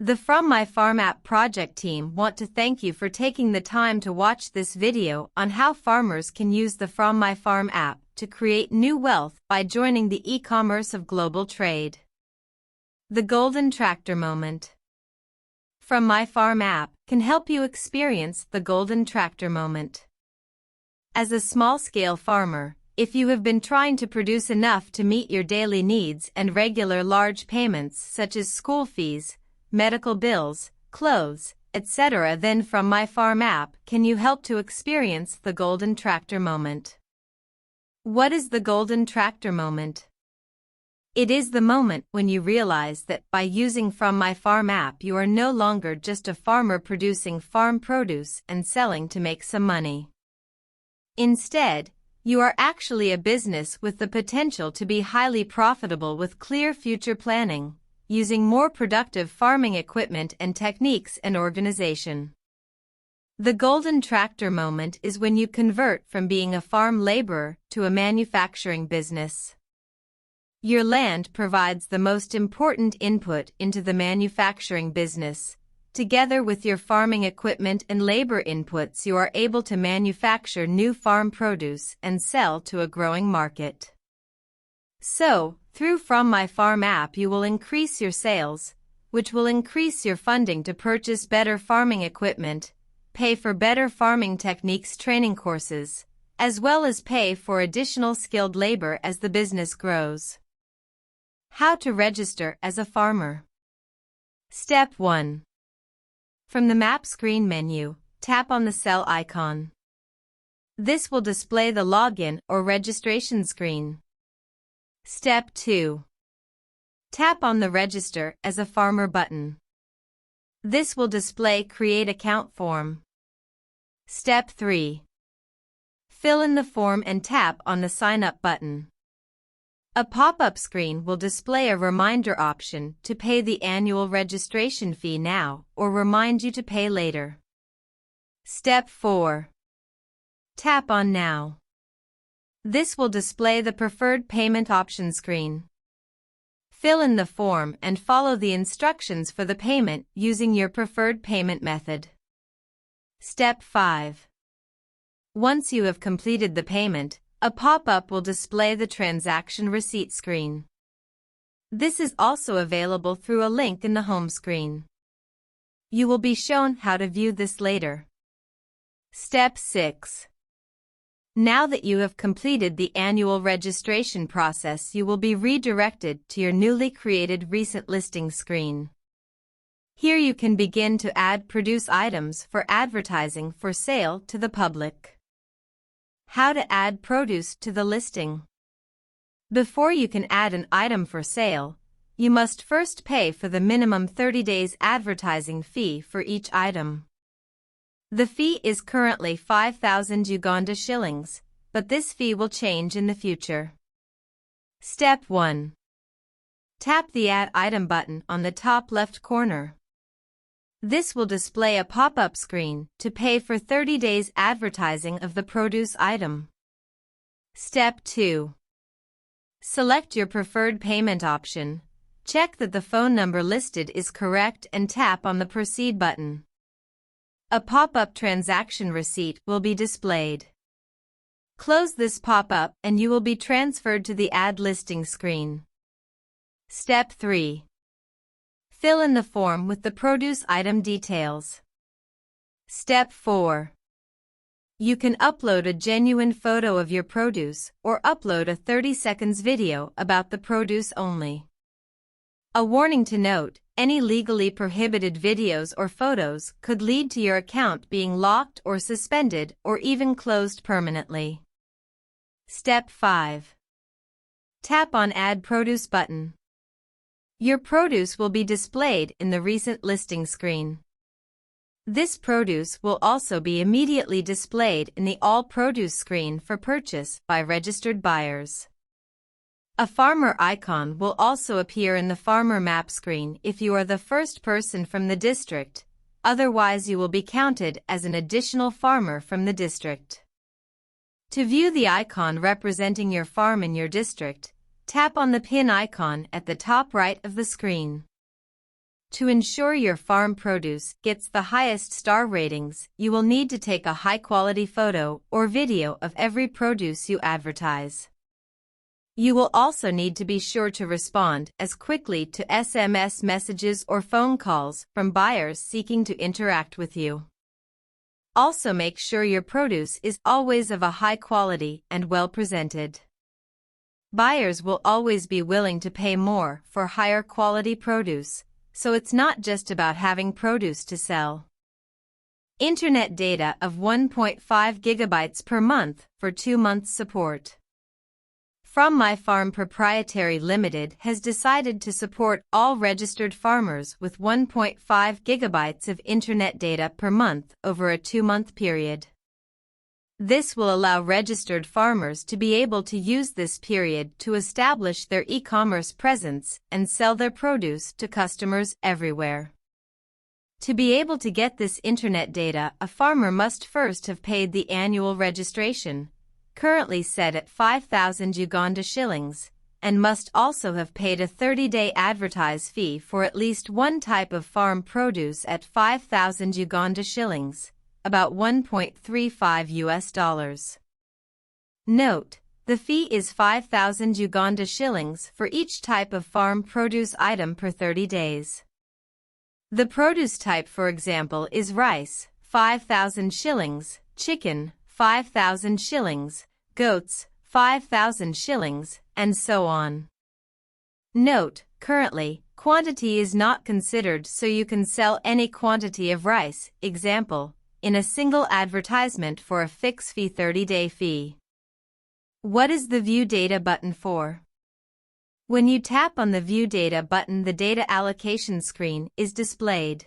The Fromyfarm app project team want to thank you for taking the time to watch this video on how farmers can use the Fromyfarm app to create new wealth by joining the e-commerce of global trade. The Golden Tractor Moment. Fromyfarm app can help you experience the Golden Tractor Moment. As a small-scale farmer, if you have been trying to produce enough to meet your daily needs and regular large payments such as school fees, medical bills, clothes, etc., then Fromyfarm app can you help to experience the Golden Tractor Moment. What is the Golden Tractor Moment? It is the moment when you realize that by using Fromyfarm app you are no longer just a farmer producing farm produce and selling to make some money. Instead, you are actually a business with the potential to be highly profitable with clear future planning, using more productive farming equipment and techniques and organization. The Golden Tractor Moment is when you convert from being a farm laborer to a manufacturing business. Your land provides the most important input into the manufacturing business. Together with your farming equipment and labor inputs, you are able to manufacture new farm produce and sell to a growing market. So, through Fromyfarm app you will increase your sales, which will increase your funding to purchase better farming equipment, pay for better farming techniques training courses, as well as pay for additional skilled labor as the business grows. How to register as a farmer. Step 1. From the map screen menu, tap on the cell icon. This will display the login or registration screen. Step 2. Tap on the Register as a Farmer button. This will display Create Account form. Step 3. Fill in the form and tap on the Sign Up button. A pop-up screen will display a reminder option to pay the annual registration fee now or remind you to pay later. Step 4. Tap on Now. This will display the preferred payment option screen. Fill in the form and follow the instructions for the payment using your preferred payment method. Step 5. Once you have completed the payment, a pop-up will display the transaction receipt screen. This is also available through a link in the home screen. You will be shown how to view this later. Step 6. Now that you have completed the annual registration process, you will be redirected to your newly created Recent Listings screen. Here you can begin to add produce items for advertising for sale to the public. How to add produce to the listing. Before you can add an item for sale, you must first pay for the minimum 30 days advertising fee for each item. The fee is currently 5,000 Uganda shillings, but this fee will change in the future. Step 1. Tap the Add Item button on the top left corner. This will display a pop-up screen to pay for 30 days advertising of the produce item. Step 2. Select your preferred payment option. Check that the phone number listed is correct and tap on the Proceed button. A pop-up transaction receipt will be displayed. Close this pop-up and you will be transferred to the Add Listing screen. Step 3. Fill in the form with the produce item details. Step 4. You can upload a genuine photo of your produce or upload a 30 seconds video about the produce only. A warning to note, any legally prohibited videos or photos could lead to your account being locked or suspended or even closed permanently. Step 5. Tap on Add Produce button. Your produce will be displayed in the Recent Listing screen. This produce will also be immediately displayed in the All Produce screen for purchase by registered buyers. A farmer icon will also appear in the farmer map screen if you are the first person from the district, otherwise you will be counted as an additional farmer from the district. To view the icon representing your farm in your district, tap on the pin icon at the top right of the screen. To ensure your farm produce gets the highest star ratings, you will need to take a high-quality photo or video of every produce you advertise. You will also need to be sure to respond as quickly to SMS messages or phone calls from buyers seeking to interact with you. Also make sure your produce is always of a high quality and well presented. Buyers will always be willing to pay more for higher quality produce, so it's not just about having produce to sell. Internet data of 1.5 gigabytes per month for 2 months support. Fromyfarm Proprietary Limited has decided to support all registered farmers with 1.5 gigabytes of internet data per month over a 2-month period. This will allow registered farmers to be able to use this period to establish their e-commerce presence and sell their produce to customers everywhere. To be able to get this internet data, a farmer must first have paid the annual registration, currently set at 5,000 Uganda shillings, and must also have paid a 30-day advertise fee for at least one type of farm produce at 5,000 Uganda shillings, about $1.35. Note, the fee is 5,000 Uganda shillings for each type of farm produce item per 30 days. The produce type, for example, is rice, 5,000 shillings, chicken, 5,000 shillings, goats, 5,000 shillings, and so on. Note, currently, quantity is not considered, so you can sell any quantity of rice, example, in a single advertisement for a fixed fee 30-day fee. What is the View Data button for? When you tap on the View Data button, the data allocation screen is displayed.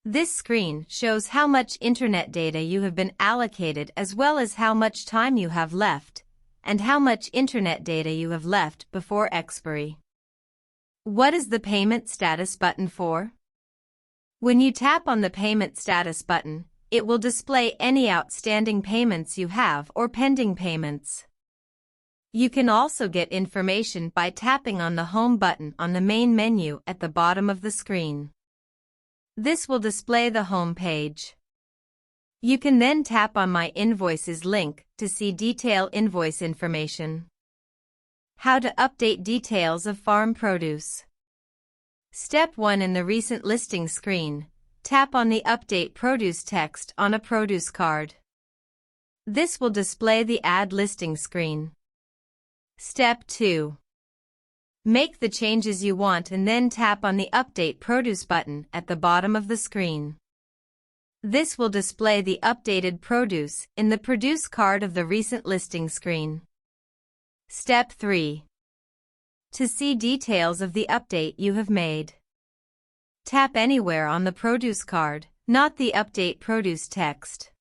This screen shows how much internet data you have been allocated as well as how much time you have left, and how much internet data you have left before expiry. What is the Payment Status button for? When you tap on the Payment Status button, it will display any outstanding payments you have or pending payments. You can also get information by tapping on the Home button on the main menu at the bottom of the screen. This will display the home page. You can then tap on My Invoices link to see detailed invoice information. How to update details of farm produce. Step 1. In the Recent Listing screen, tap on the Update Produce text on a produce card. This will display the Add Listing screen. Step 2. Make the changes you want and then tap on the Update Produce button at the bottom of the screen. This will display the updated produce in the Produce card of the Recent Listing screen. Step 3. To see details of the update you have made, tap anywhere on the Produce card, not the Update Produce text.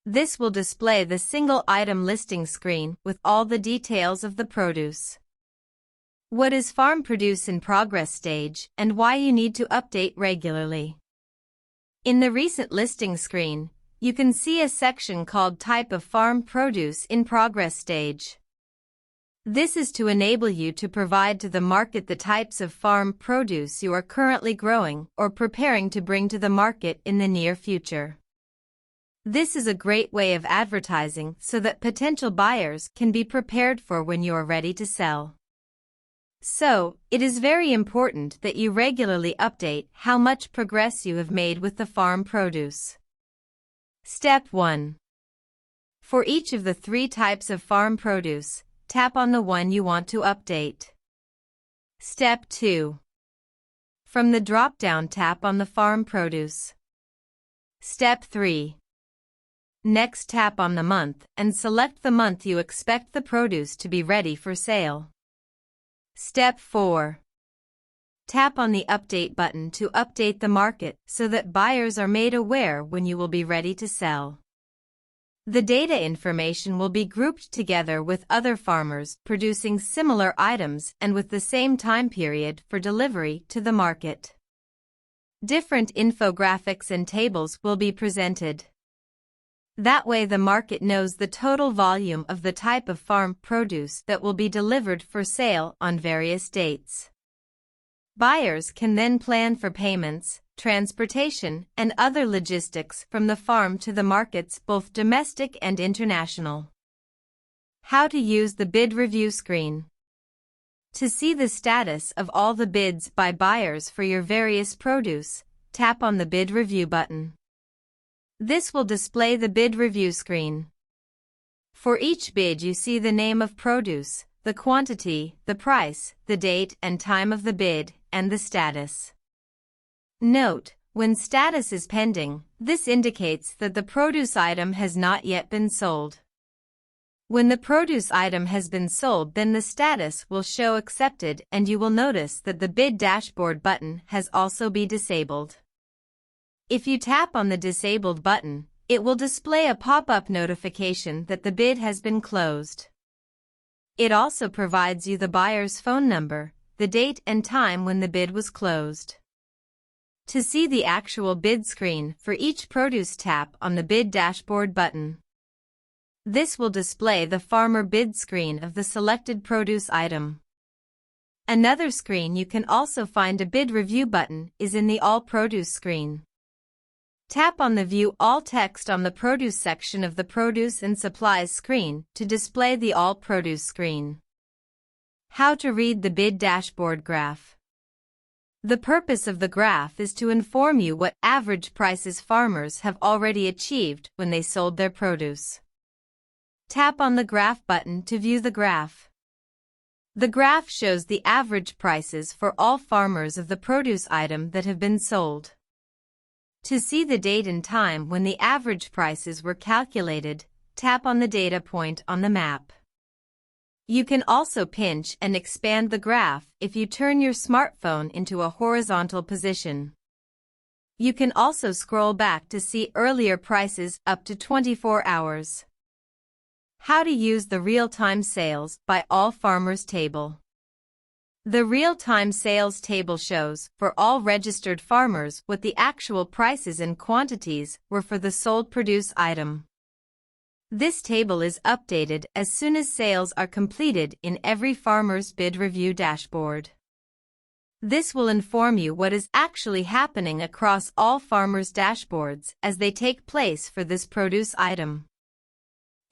This will display the single item listing screen with all the details of the produce. What is farm produce in progress stage and why you need to update regularly? In the Recent Listing screen, you can see a section called Type of Farm Produce in Progress Stage. This is to enable you to provide to the market the types of farm produce you are currently growing or preparing to bring to the market in the near future. This is a great way of advertising so that potential buyers can be prepared for when you are ready to sell. So, it is very important that you regularly update how much progress you have made with the farm produce. Step 1. For each of the 3 types of farm produce, tap on the one you want to update. Step 2. From the drop-down, tap on the farm produce. Step 3. Next, tap on the month and select the month you expect the produce to be ready for sale. Step 4. Tap on the Update button to update the market so that buyers are made aware when you will be ready to sell. The data information will be grouped together with other farmers producing similar items and with the same time period for delivery to the market. Different infographics and tables will be presented. That way the market knows the total volume of the type of farm produce that will be delivered for sale on various dates. Buyers can then plan for payments, transportation, and other logistics from the farm to the markets, both domestic and international. How to use the bid review screen. To see the status of all the bids by buyers for your various produce, tap on the bid review button. This will display the bid review screen. For each bid you see the name of produce, the quantity, the price, the date and time of the bid, and the status. Note, when status is pending, this indicates that the produce item has not yet been sold. When the produce item has been sold, then the status will show accepted and you will notice that the bid dashboard button has also been disabled. If you tap on the disabled button, it will display a pop-up notification that the bid has been closed. It also provides you the buyer's phone number, the date and time when the bid was closed. To see the actual bid screen for each produce, tap on the bid dashboard button. This will display the farmer bid screen of the selected produce item. Another screen you can also find a bid review button is in the All Produce screen. Tap on the View All text on the Produce section of the Produce and Supplies screen to display the All Produce screen. How to read the bid dashboard graph. The purpose of the graph is to inform you what average prices farmers have already achieved when they sold their produce. Tap on the Graph button to view the graph. The graph shows the average prices for all farmers of the produce item that have been sold. To see the date and time when the average prices were calculated, tap on the data point on the map. You can also pinch and expand the graph if you turn your smartphone into a horizontal position. You can also scroll back to see earlier prices up to 24 hours. How to use the real-time sales by all farmers table. The real-time sales table shows, for all registered farmers, what the actual prices and quantities were for the sold produce item. This table is updated as soon as sales are completed in every farmer's bid review dashboard. This will inform you what is actually happening across all farmers' dashboards as they take place for this produce item.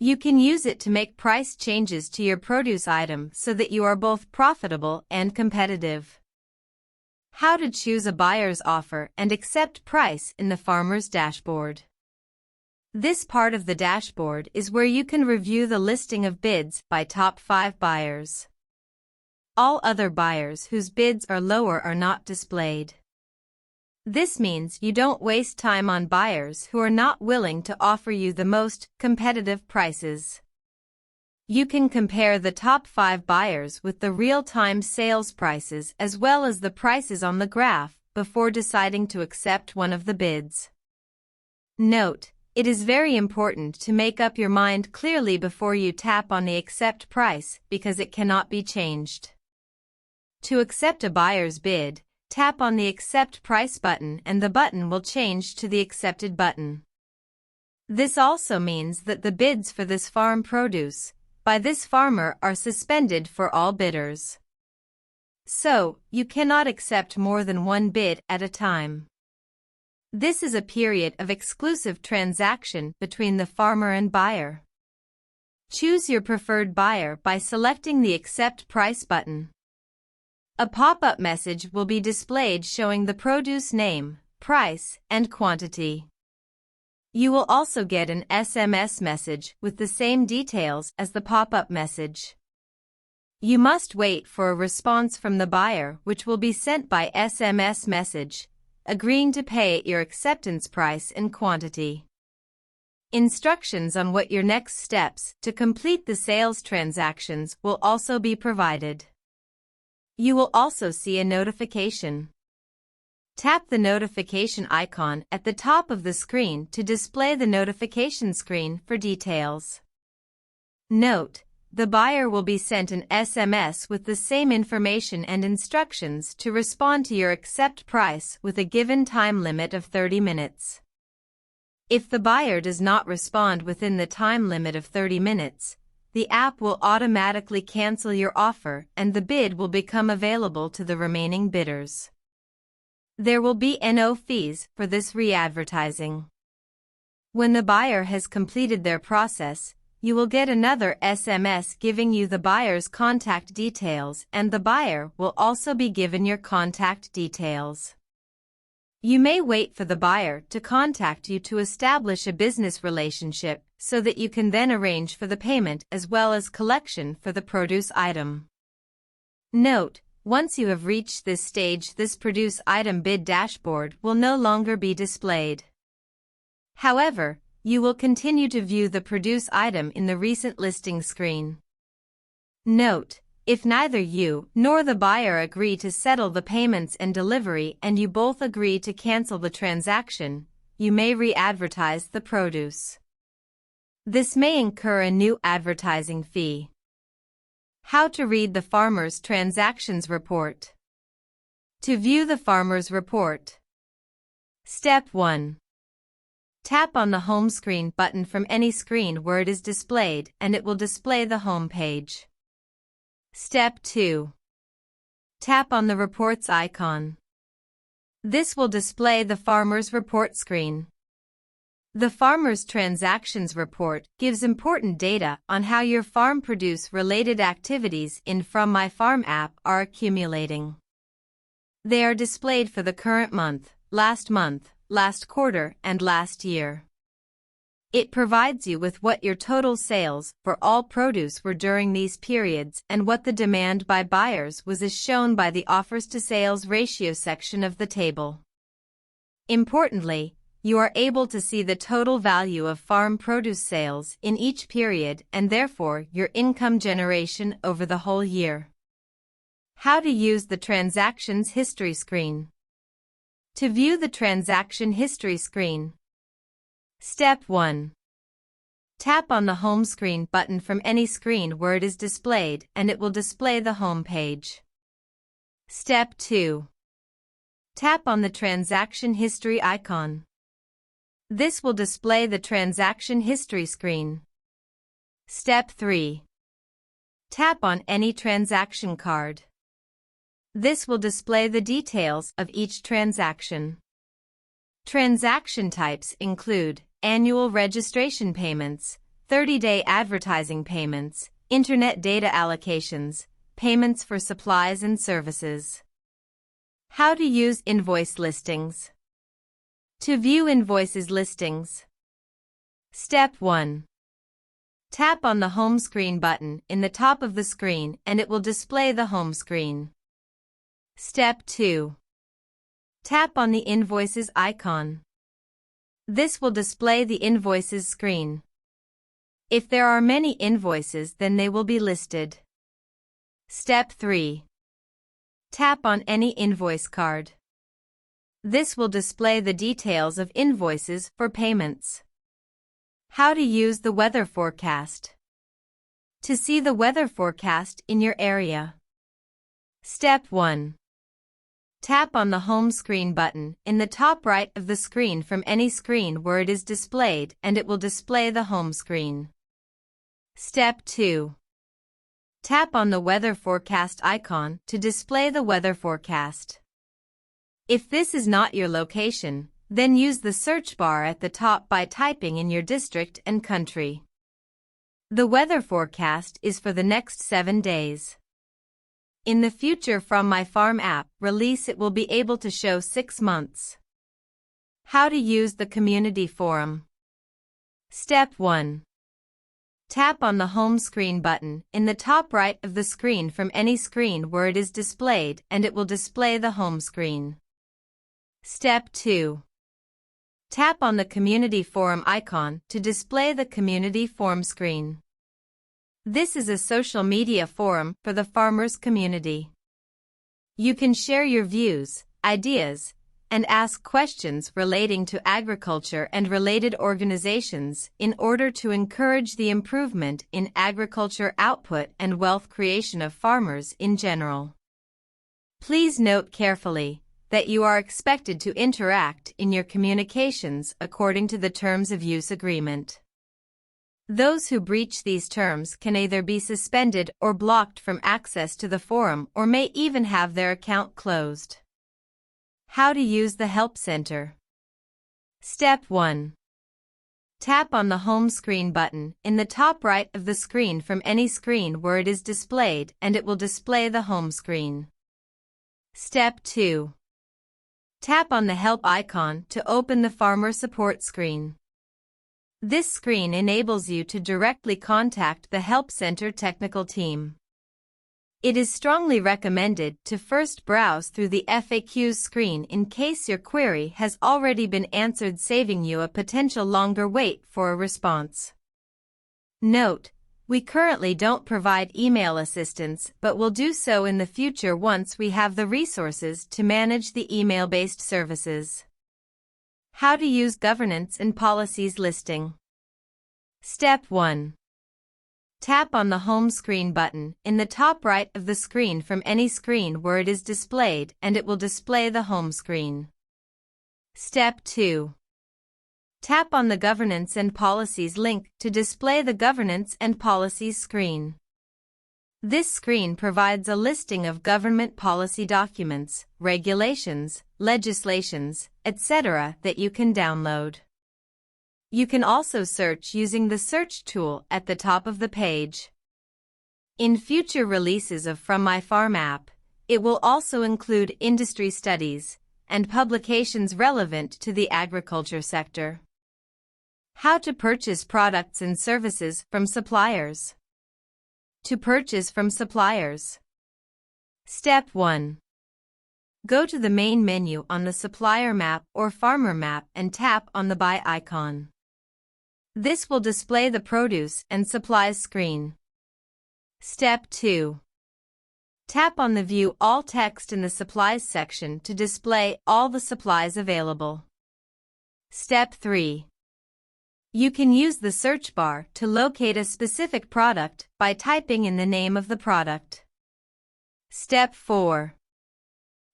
You can use it to make price changes to your produce item so that you are both profitable and competitive. How to choose a buyer's offer and accept price in the farmer's dashboard. This part of the dashboard is where you can review the listing of bids by top 5 buyers. All other buyers whose bids are lower are not displayed. This means you don't waste time on buyers who are not willing to offer you the most competitive prices. You can compare the top 5 buyers with the real-time sales prices as well as the prices on the graph before deciding to accept one of the bids. Note, it is very important to make up your mind clearly before you tap on the accept price because it cannot be changed. To accept a buyer's bid, tap on the Accept Price button and the button will change to the Accepted button. This also means that the bids for this farm produce by this farmer are suspended for all bidders. So, you cannot accept more than one bid at a time. This is a period of exclusive transaction between the farmer and buyer. Choose your preferred buyer by selecting the Accept Price button. A pop-up message will be displayed showing the produce name, price, and quantity. You will also get an SMS message with the same details as the pop-up message. You must wait for a response from the buyer, which will be sent by SMS message, agreeing to pay your acceptance price and quantity. Instructions on what your next steps to complete the sales transactions will also be provided. You will also see a notification. Tap the notification icon at the top of the screen to display the notification screen for details. Note, the buyer will be sent an SMS with the same information and instructions to respond to your accept price with a given time limit of 30 minutes. If the buyer does not respond within the time limit of 30 minutes, the app will automatically cancel your offer and the bid will become available to the remaining bidders. There will be no fees for this re-advertising. When the buyer has completed their process, you will get another SMS giving you the buyer's contact details, and the buyer will also be given your contact details. You may wait for the buyer to contact you to establish a business relationship so that you can then arrange for the payment as well as collection for the produce item. Note: once you have reached this stage, this produce item bid dashboard will no longer be displayed. However, you will continue to view the produce item in the recent listing screen. Note: if neither you nor the buyer agree to settle the payments and delivery and you both agree to cancel the transaction, you may re-advertise the produce. This may incur a new advertising fee. How to read the farmer's transactions report. To view the farmer's report. Step 1. Tap on the home screen button from any screen where it is displayed and it will display the home page. Step 2. Tap on the reports icon. This will display the farmer's report screen. The farmer's transactions report gives important data on how your farm produce-related activities in Fromyfarm app are accumulating. They are displayed for the current month, last quarter, and last year. It provides you with what your total sales for all produce were during these periods and what the demand by buyers was, as shown by the offers to sales ratio section of the table. Importantly, you are able to see the total value of farm produce sales in each period and therefore your income generation over the whole year. How to use the transactions history screen. To view the transaction history screen. Step 1. Tap on the home screen button from any screen where it is displayed and it will display the home page. Step 2. Tap on the transaction history icon. This will display the transaction history screen. Step 3. Tap on any transaction card. This will display the details of each transaction. Transaction types include annual registration payments, 30-day advertising payments, internet data allocations, payments for supplies and services. How to use invoice listings. To view invoices listings. Step 1. Tap on the home screen button in the top of the screen and it will display the home screen. Step 2. Tap on the invoices icon. This will display the invoices screen. If there are many invoices, then they will be listed. Step 3. Tap on any invoice card. This will display the details of invoices for payments. How to use the weather forecast. To see the weather forecast in your area. Step 1. Tap on the home screen button in the top right of the screen from any screen where it is displayed and it will display the home screen. Step 2. Tap on the weather forecast icon to display the weather forecast. If this is not your location, then use the search bar at the top by typing in your district and country. The weather forecast is for the next 7 days. In the future Fromyfarm app release, it will be able to show 6 months. How to use the community forum. Step 1. Tap on the home screen button in the top right of the screen from any screen where it is displayed and it will display the home screen. Step 2. Tap on the community forum icon to display the community forum screen. This is a social media forum for the farmers community. You can share your views, ideas, and ask questions relating to agriculture and related organizations in order to encourage the improvement in agriculture output and wealth creation of farmers in general. Please note carefully that you are expected to interact in your communications according to the Terms of Use Agreement. Those who breach these terms can either be suspended or blocked from access to the forum or may even have their account closed. How to use the Help Center. Step 1. Tap on the home screen button in the top right of the screen from any screen where it is displayed and it will display the home screen. Step 2. Tap on the Help icon to open the Farmer Support screen. This screen enables you to directly contact the Help Center technical team. It is strongly recommended to first browse through the FAQs screen in case your query has already been answered, saving you a potential longer wait for a response. Note: we currently don't provide email assistance, but will do so in the future once we have the resources to manage the email-based services. How to use Governance and Policies listing. Step 1. Tap on the Home Screen button in the top right of the screen from any screen where it is displayed and it will display the home screen. Step 2. Tap on the Governance and Policies link to display the Governance and Policies screen. This screen provides a listing of government policy documents, regulations, legislations, etc. that you can download. You can also search using the search tool at the top of the page. In future releases of Fromyfarm app, it will also include industry studies and publications relevant to the agriculture sector. How to purchase products and services from suppliers. To purchase from suppliers. Step 1. Go to the main menu on the supplier map or farmer map and tap on the Buy icon. This will display the produce and supplies screen. Step 2. Tap on the View All text in the Supplies section to display all the supplies available. Step 3. You can use the search bar to locate a specific product by typing in the name of the product. Step 4.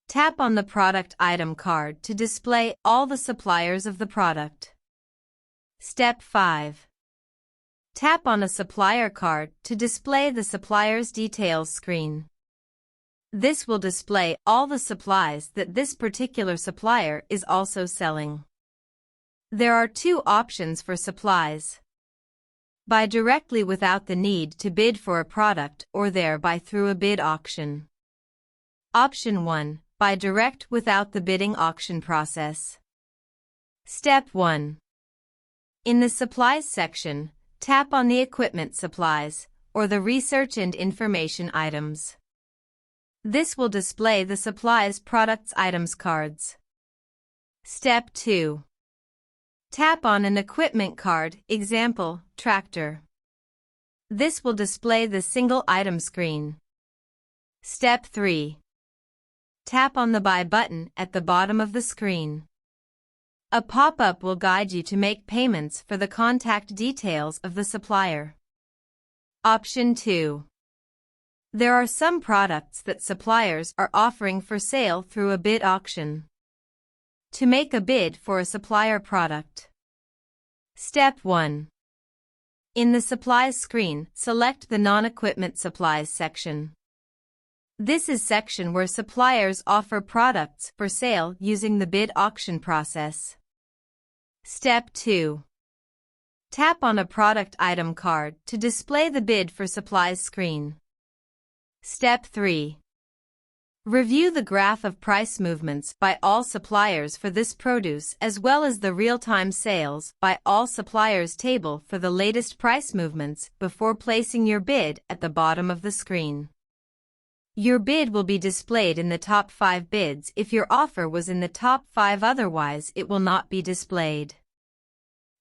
Tap on the product item card to display all the suppliers of the product. Step 5. Tap on a supplier card to display the supplier's details screen. This will display all the supplies that this particular supplier is also selling. There are two options for supplies: buy directly without the need to bid for a product or thereby through a bid auction. Option 1. Buy direct without the bidding auction process. Step 1. In the Supplies section, tap on the Equipment Supplies or the Research and Information items. This will display the supplies products items cards. Step 2. Tap on an equipment card, example, tractor. This will display the single item screen. Step 3. Tap on the Buy button at the bottom of the screen. A pop-up will guide you to make payments for the contact details of the supplier. Option 2. There are some products that suppliers are offering for sale through a bid auction. To make a bid for a supplier product. Step 1. In the Supplies screen, select the Non-Equipment Supplies section. This is section where suppliers offer products for sale using the bid auction process. Step 2. Tap on a product item card to display the bid for supplies screen. Step 3. Review the graph of price movements by all suppliers for this produce as well as the real-time sales by all suppliers table for the latest price movements before placing your bid at the bottom of the screen. Your bid will be displayed in the top 5 bids if your offer was in the top 5, otherwise it will not be displayed.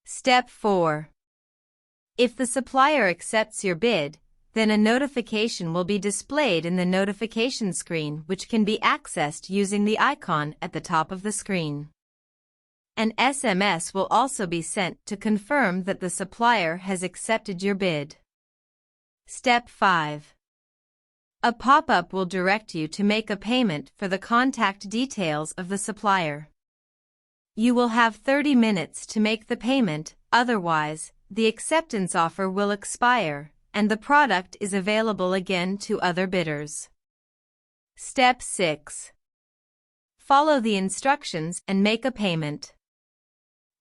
Step 4. If the supplier accepts your bid, then a notification will be displayed in the notification screen, which can be accessed using the icon at the top of the screen. An SMS will also be sent to confirm that the supplier has accepted your bid. Step 5. A pop-up will direct you to make a payment for the contact details of the supplier. You will have 30 minutes to make the payment, otherwise, the acceptance offer will expire, and the product is available again to other bidders. Step 6. Follow the instructions and make a payment.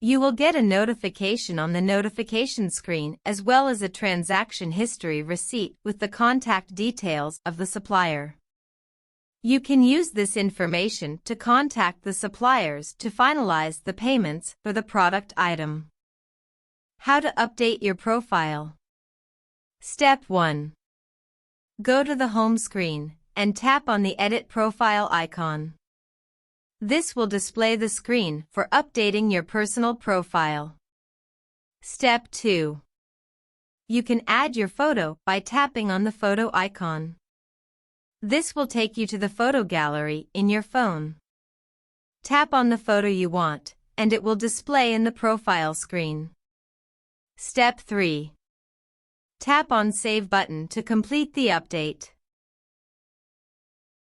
You will get a notification on the notification screen as well as a transaction history receipt with the contact details of the supplier. You can use this information to contact the suppliers to finalize the payments for the product item. How to update your profile. Step 1. Go to the home screen and tap on the Edit Profile icon. This will display the screen for updating your personal profile. Step 2. You can add your photo by tapping on the photo icon. This will take you to the photo gallery in your phone. Tap on the photo you want, and it will display in the profile screen. Step 3. Tap on Save button to complete the update.